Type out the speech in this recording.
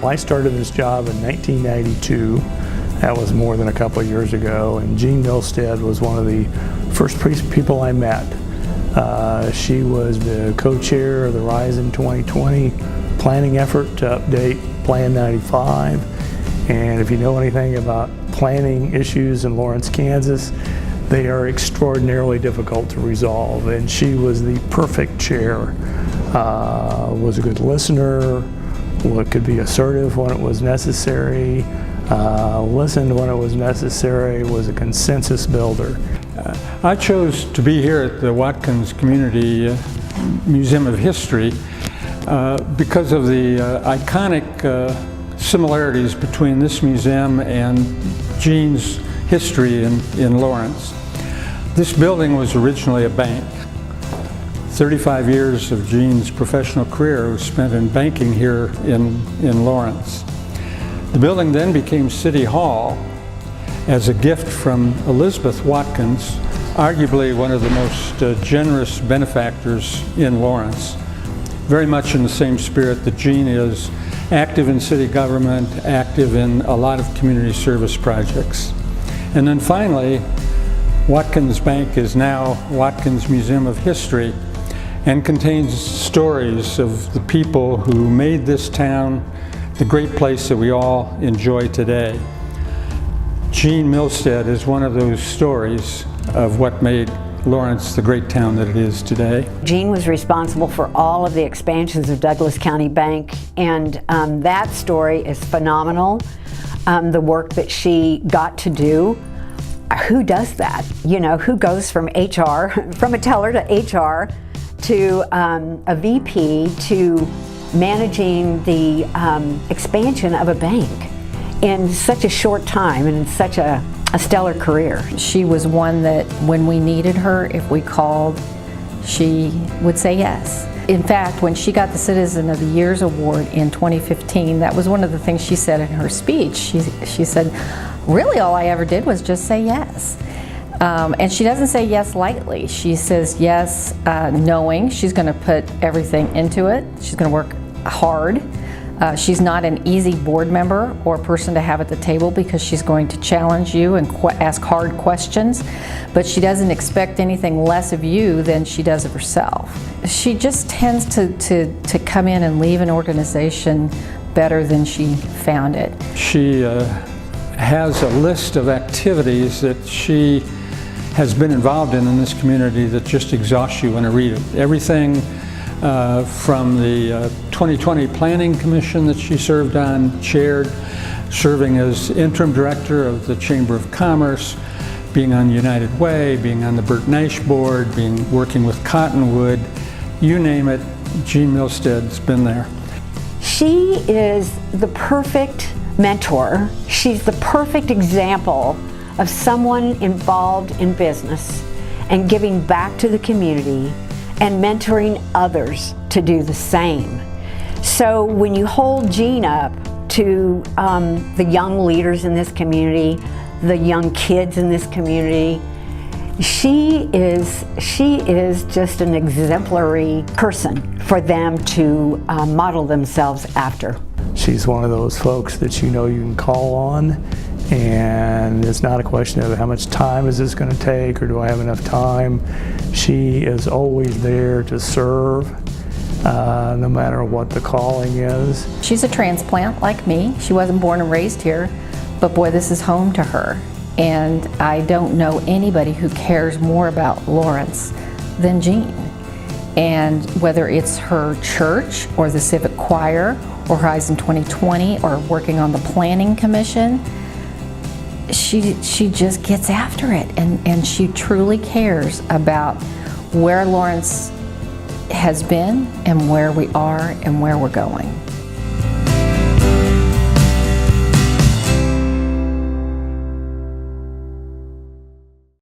I started this job in 1992. That was more than a couple of years ago, and Jean Milstead was one of the first people I met. She was the co-chair of the Horizon 2020 planning effort to update Plan 95. And if you know anything about planning issues in Lawrence, Kansas, they are extraordinarily difficult to resolve. And she was the perfect chair. Was a good listener, could be assertive when it was necessary, listened when it was necessary, was a consensus builder. I chose to be here at the Watkins Community Museum of History because of the iconic similarities between this museum and Jean's history in Lawrence. This building was originally a bank. 35 years of Jean's professional career was spent in banking here in Lawrence. The building then became City Hall as a gift from Elizabeth Watkins, arguably one of the most generous benefactors in Lawrence. Very much in the same spirit that Jean is, active in city government, active in a lot of community service projects. And then finally, Watkins Bank is now Watkins Museum of History and contains stories of the people who made this town the great place that we all enjoy today. Jean Milstead is one of those stories of what made Lawrence the great town that it is today. Jean was responsible for all of the expansions of Douglas County Bank, and that story is phenomenal. The work that she got to do. Who does that? You know, who goes from HR, from a teller to HR, to a VP, to managing the expansion of a bank in such a short time and in such a stellar career. She was one that when we needed her, if we called, she would say yes. In fact, when she got the Citizen of the Year's Award in 2015, that was one of the things she said in her speech. She said, really all I ever did was just say yes. And she doesn't say yes lightly. She says yes knowing she's going to put everything into it. She's going to work hard. She's not an easy board member or person to have at the table because she's going to challenge you and ask hard questions, but she doesn't expect anything less of you than she does of herself. She just tends to come in and leave an organization better than she found it. She has a list of activities that she has been involved in this community that just exhausts you when I read it. Everything from the 2020 Planning Commission that she served on, chaired, serving as interim director of the Chamber of Commerce, being on United Way, being on the Burt Nash Board, working with Cottonwood, you name it, Jean Milstead's been there. She is the perfect mentor. She's the perfect example of someone involved in business and giving back to the community and mentoring others to do the same. So when you hold Jean up to the young leaders in this community, the young kids in this community, she is just an exemplary person for them to model themselves after. She's one of those folks that you know you can call on, and it's not a question of how much time is this going to take or do I have enough time. She is always there to serve, no matter what the calling is. She's a transplant like me. She wasn't born and raised here, but boy, this is home to her. And I don't know anybody who cares more about Lawrence than Jean. And whether it's her church or the Civic Choir or Horizon 2020 or working on the Planning Commission, she just gets after it, and she truly cares about where Lawrence has been and where we are and where we're going.